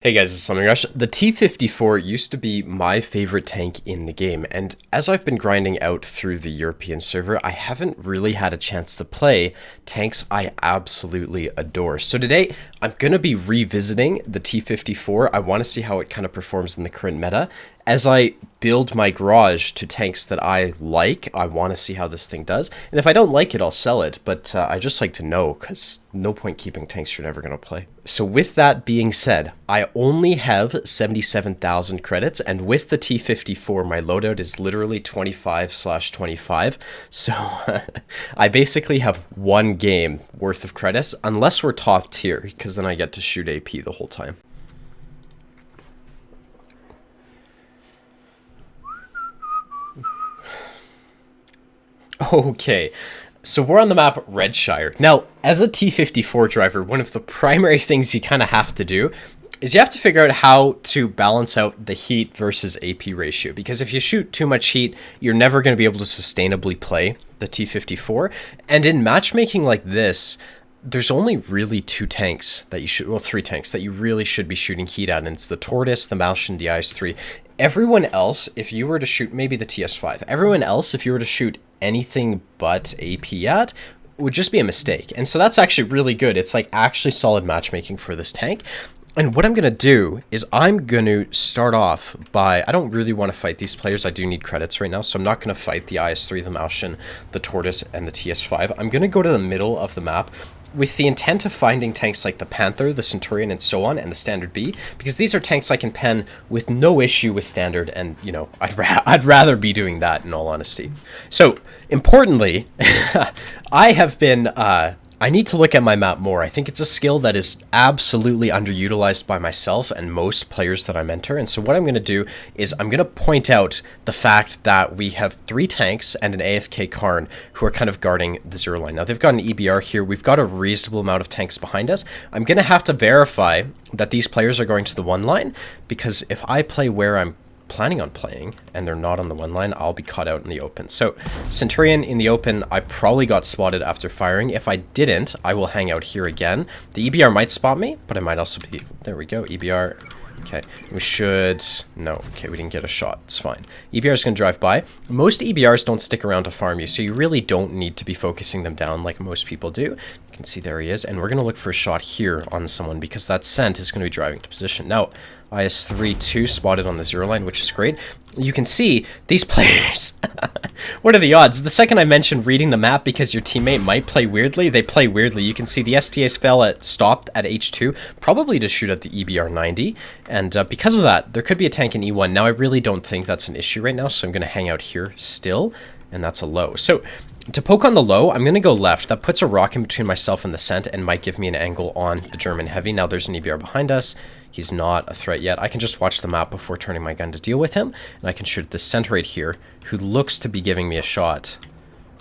Hey guys, it's Summoning Rush. The T-54 used to be my favorite tank in the game, and as I've been grinding out through the European server, I haven't really had a chance to play tanks I absolutely adore. So today, I'm going to be revisiting the T-54. I want to see how it kind of performs in the current meta. As I build my garage to tanks that I like, I want to see how this thing does. And if I don't like it, I'll sell it, but I just like to know, because no point keeping tanks you're never going to play. So with that being said, I only have 77,000 credits, and with the T-54, my loadout is literally 25/25. So I basically have one game worth of credits, unless we're top tier, because then I get to shoot AP the whole time. Okay, so we're on the map Redshire. Now, as a T-54 driver, one of the primary things you kind of have to do is you have to figure out how to balance out the heat versus AP ratio. Because if you shoot too much heat, you're never going to be able to sustainably play the T-54. And in matchmaking like this, there's only really two tanks that you should, well, three tanks that you really should be shooting heat at, and it's the Tortoise, the Malsh, and the IS-3. Everyone else, if you were to shoot, maybe the TS-5, everyone else, if you were to shoot anything but AP at, would just be a mistake. And so that's actually really good. It's like actually solid matchmaking for this tank. And what I'm going to do is I'm going to start off by, I don't really want to fight these players. I do need credits right now, so I'm not going to fight the IS-3, the Malshin, the Tortoise, and the TS-5. I'm going to go to the middle of the map with the intent of finding tanks like the Panther, the Centurion, and so on, and the Standard B, because these are tanks I can pen with no issue with Standard, and, you know, I'd rather be doing that, in all honesty. So, importantly, I have been, I need to look at my map more. I think it's a skill that is absolutely underutilized by myself and most players that I mentor. And so what I'm going to do is I'm going to point out the fact that we have three tanks and an AFK Karn who are kind of guarding the zero line. Now, they've got an EBR here. We've got a reasonable amount of tanks behind us. I'm going to have to verify that these players are going to the one line, because if I play where I'm planning on playing and they're not on the one line, I'll be caught out in the open. So Centurion in the open, I probably got spotted after firing. If I didn't, I will hang out here again. The EBR might spot me, but I might also be, there we go, EBR. Okay, we should, no, okay, we didn't get a shot, it's fine. EBR is going to drive by. Most EBRs don't stick around to farm you, so you really don't need to be focusing them down like most people do. You can see there he is, and we're going to look for a shot here on someone, because that scent is going to be driving to position. Now, IS-3-2 spotted on the zero line, which is great. You can see these players. What are the odds? The second I mentioned reading the map because your teammate might play weirdly, they play weirdly. You can see the STAs stopped at H2, probably to shoot at the EBR-90. And because of that, there could be a tank in E1. Now, I really don't think that's an issue right now, so I'm going to hang out here still, and that's a low. So to poke on the low, I'm going to go left. That puts a rock in between myself and the scent and might give me an angle on the German heavy. Now there's an EBR behind us. He's not a threat yet. I can just watch the map before turning my gun to deal with him, and I can shoot the scent right here, who looks to be giving me a shot.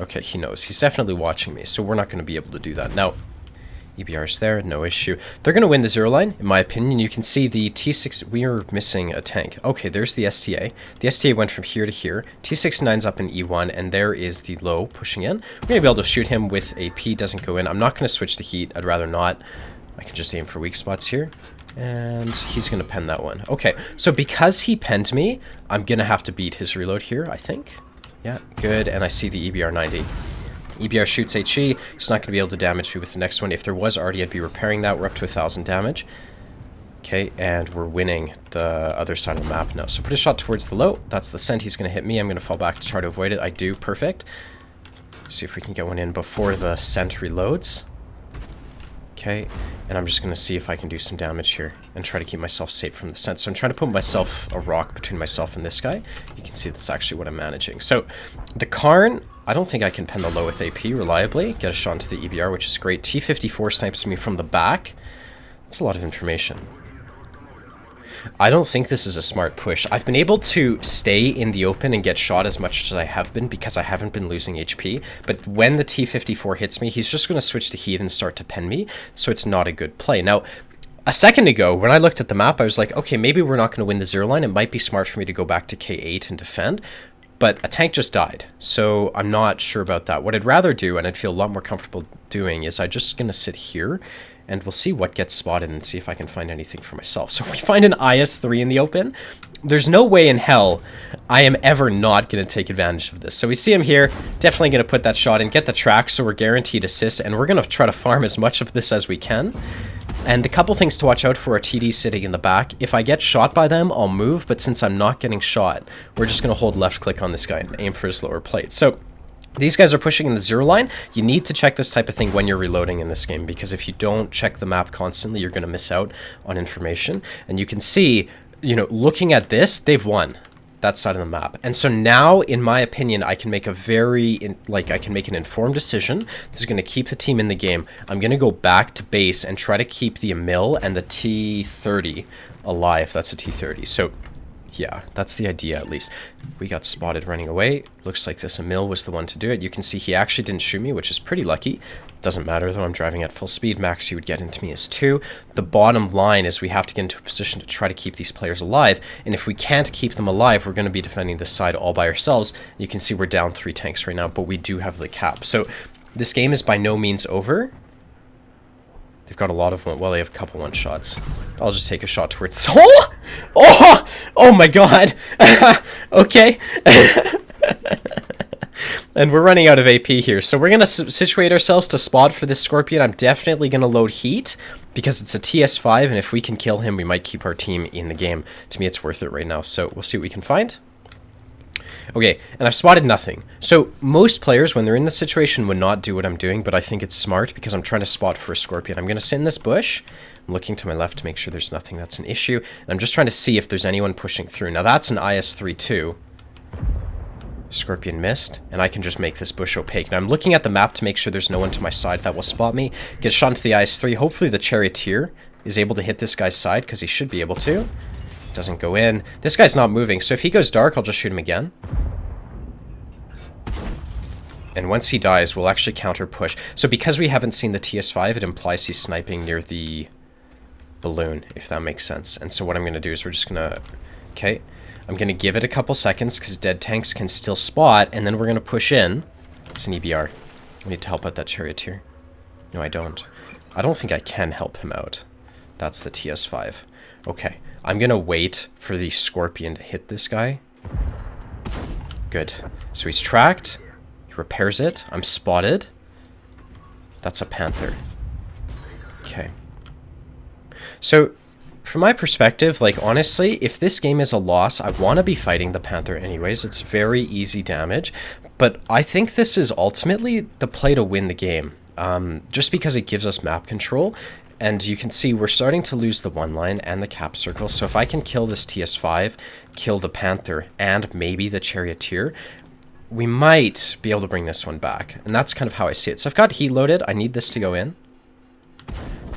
Okay, he knows. He's definitely watching me, so we're not going to be able to do that. Now, EBR's there, no issue. They're going to win the zero line, in my opinion. You can see the T6, we are missing a tank. Okay, there's the STA. The STA went from here to here. T69's up in E1, and there is the low pushing in. We're going to be able to shoot him with AP, doesn't go in. I'm not going to switch to heat, I'd rather not. I can just aim for weak spots here. And he's going to pen that one. Okay, so because he penned me, I'm going to have to beat his reload here, I think. Yeah, good, and I see the EBR-90. EBR shoots HE, he's not going to be able to damage me with the next one. If there was already, I'd be repairing that. We're up to 1,000 damage. Okay, and we're winning the other side of the map now. So put a shot towards the low. That's the scent. He's going to hit me. I'm going to fall back to try to avoid it. I do. Perfect. See if we can get one in before the scent reloads. Okay, and I'm just going to see if I can do some damage here and try to keep myself safe from the scent. So I'm trying to put myself a rock between myself and this guy. You can see that's actually what I'm managing. So the Karn, I don't think I can pen the low with AP reliably. Get a shot into the EBR, which is great. T-54 snipes me from the back. That's a lot of information. I don't think this is a smart push. I've been able to stay in the open and get shot as much as I have been because I haven't been losing HP. But when the T-54 hits me, he's just going to switch to heat and start to pen me. So it's not a good play. Now, a second ago, when I looked at the map, I was like, okay, maybe we're not going to win the zero line. It might be smart for me to go back to K8 and defend. But a tank just died, so I'm not sure about that. What I'd rather do, and I'd feel a lot more comfortable doing, is I'm just going to sit here and we'll see what gets spotted and see if I can find anything for myself. So we find an IS-3 in the open. There's no way in hell I am ever not going to take advantage of this. So we see him here, definitely going to put that shot in, get the track, so we're guaranteed assists, and we're going to try to farm as much of this as we can. And a couple things to watch out for are TDs sitting in the back. If I get shot by them, I'll move, but since I'm not getting shot, we're just going to hold left click on this guy and aim for his lower plate. So these guys are pushing in the 0 line. You need to check this type of thing when you're reloading in this game, because if you don't check the map constantly, you're going to miss out on information. And you can see, you know, looking at this, they've won that side of the map. And so now, in my opinion, I can make a I can make an informed decision. This is going to keep the team in the game. I'm going to go back to base and try to keep the Emil and the T-30 alive. That's a T-30. So yeah, that's the idea, at least. We got spotted running away. Looks like this Emil was the one to do it. You can see he actually didn't shoot me, which is pretty lucky. Doesn't matter, though. I'm driving at full speed. Max, he would get into me as 2. The bottom line is we have to get into a position to try to keep these players alive. And if we can't keep them alive, we're going to be defending this side all by ourselves. You can see we're down 3 tanks right now, but we do have the cap. So this game is by no means over. They've got a lot of well, they have a couple one-shots. I'll just take a shot towards... Oh! Oh! Oh my god! Okay. And we're running out of AP here. So we're going to situate ourselves to spot for this Scorpion. I'm definitely going to load heat because it's a TS5, and if we can kill him, we might keep our team in the game. To me, it's worth it right now. So we'll see what we can find. Okay, and I've spotted nothing. So most players, when they're in this situation, would not do what I'm doing, but I think it's smart because I'm trying to spot for a Scorpion. I'm going to sit in this bush. I'm looking to my left to make sure there's nothing that's an issue. And I'm just trying to see if there's anyone pushing through. Now that's an IS-3 too. Scorpion missed, and I can just make this bush opaque. Now I'm looking at the map to make sure there's no one to my side that will spot me. Get shot into the IS-3. Hopefully the Charioteer is able to hit this guy's side, because he should be able to. Doesn't go in. This guy's not moving, so if he goes dark, I'll just shoot him again. And once he dies, we'll actually counter push. So because we haven't seen the TS5, it implies he's sniping near the balloon, if that makes sense. And so what I'm going to do is we're just going to... Okay. I'm going to give it a couple seconds because dead tanks can still spot, and then we're going to push in. It's an EBR. I need to help out that Charioteer. No, I don't. I don't think I can help him out. That's the TS5. Okay. I'm going to wait for the Scorpion to hit this guy. Good. So he's tracked. He repairs it. I'm spotted. That's a Panther. Okay. So... from my perspective, like, honestly, if this game is a loss, I want to be fighting the Panther anyways. It's very easy damage. But I think this is ultimately the play to win the game. Just because it gives us map control. And you can see we're starting to lose the 1 line and the cap circle. So if I can kill this TS5, kill the Panther, and maybe the Charioteer, we might be able to bring this one back. And that's kind of how I see it. So I've got heat loaded. I need this to go in.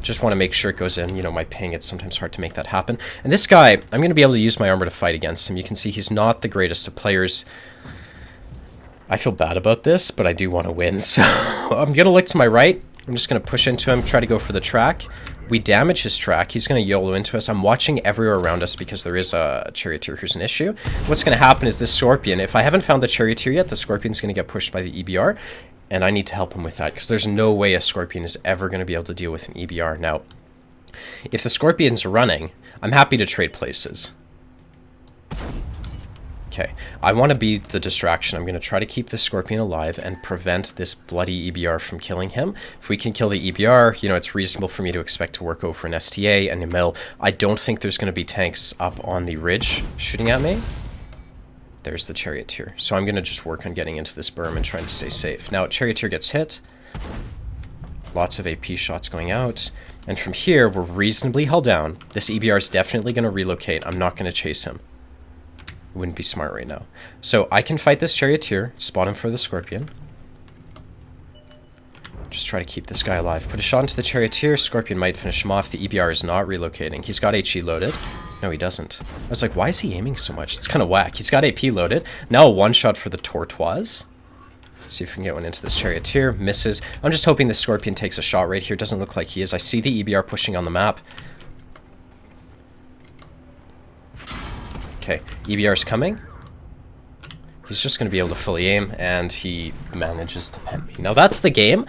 Just want to make sure it goes in. You know, my ping, it's sometimes hard to make that happen. And this guy, I'm going to be able to use my armor to fight against him. You can see he's not the greatest of players. I feel bad about this, but I do want to win. So I'm going to look to my right. I'm just going to push into him, try to go for the track. We damage his track. He's going to YOLO into us. I'm watching everywhere around us because there is a Charioteer who's an issue. What's going to happen is this Scorpion, if I haven't found the Charioteer yet, the Scorpion's going to get pushed by the EBR. And I need to help him with that because there's no way a Scorpion is ever going to be able to deal with an EBR. Now, if the Scorpion's running, I'm happy to trade places. Okay, I want to be the distraction. I'm going to try to keep the Scorpion alive and prevent this bloody EBR from killing him. If we can kill the EBR, you know, it's reasonable for me to expect to work over an STA and Emil. I don't think there's going to be tanks up on the ridge shooting at me. There's the Charioteer. So I'm going to just work on getting into this berm and trying to stay safe. Now, Charioteer gets hit. Lots of AP shots going out. And from here, we're reasonably held down. This EBR is definitely going to relocate. I'm not going to chase him. It wouldn't be smart right now. So I can fight this Charioteer, spot him for the Scorpion. Just try to keep this guy alive. Put a shot into the Charioteer. Scorpion might finish him off. The EBR is not relocating. He's got HE loaded. No, he doesn't. I was like, why is he aiming so much? It's kind of whack. He's got AP loaded. Now a one-shot for the Tortoise. See if we can get one into this Charioteer. Misses. I'm just hoping the Scorpion takes a shot right here. Doesn't look like he is. I see the EBR pushing on the map. Okay, EBR's coming. He's just going to be able to fully aim, and he manages to pen me. Now that's the game.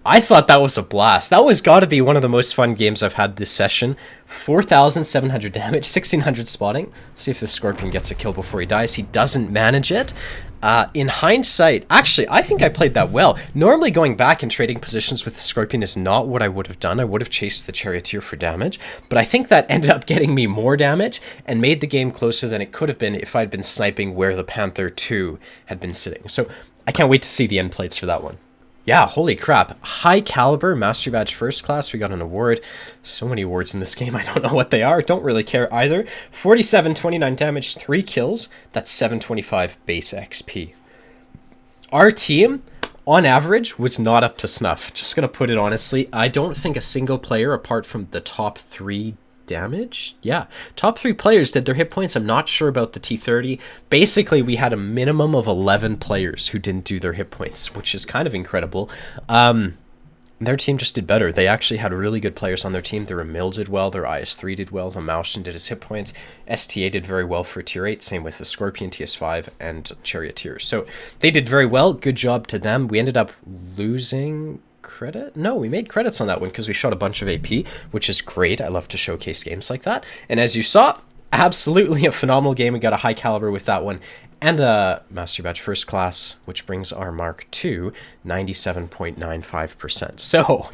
I thought that was a blast. That was got to be one of the most fun games I've had this session. 4,700 damage, 1,600 spotting. See if the Scorpion gets a kill before he dies. He doesn't manage it. In hindsight, actually, I think I played that well. Normally going back and trading positions with the Scorpion is not what I would have done. I would have chased the Charioteer for damage, but I think that ended up getting me more damage and made the game closer than it could have been if I'd been sniping where the Panther 2 had been sitting. So I can't wait to see the end plates for that one. Yeah, holy crap. High caliber, Master Badge First Class. We got an award. So many awards in this game. I don't know what they are. Don't really care either. 47, 29 damage, 3 kills. That's 725 base XP. Our team, on average, was not up to snuff. Just going to put it honestly. I don't think a single player, apart from the top 3 damage, yeah, top 3 players did their hit points. I'm not sure about the T-30. Basically, we had a minimum of 11 players who didn't do their hit points, which is kind of incredible. Their team just did better. They actually had really good players on their team. Their Emil did well, their IS-3 did well, the Maushin did his hit points, STA did very well for tier 8, same with the Scorpion, TS5, and Charioteer. So they did very well. Good job to them. We ended up losing credit? No, we made credits on that one because we shot a bunch of AP, which is great. I love to showcase games like that. And as you saw, absolutely a phenomenal game. We got a high caliber with that one and a Master Badge First Class, which brings our mark to 97.95%. So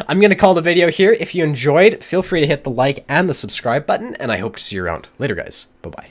I'm going to call the video here. If you enjoyed, feel free to hit the like and the subscribe button, and I hope to see you around. Later, guys. Bye-bye.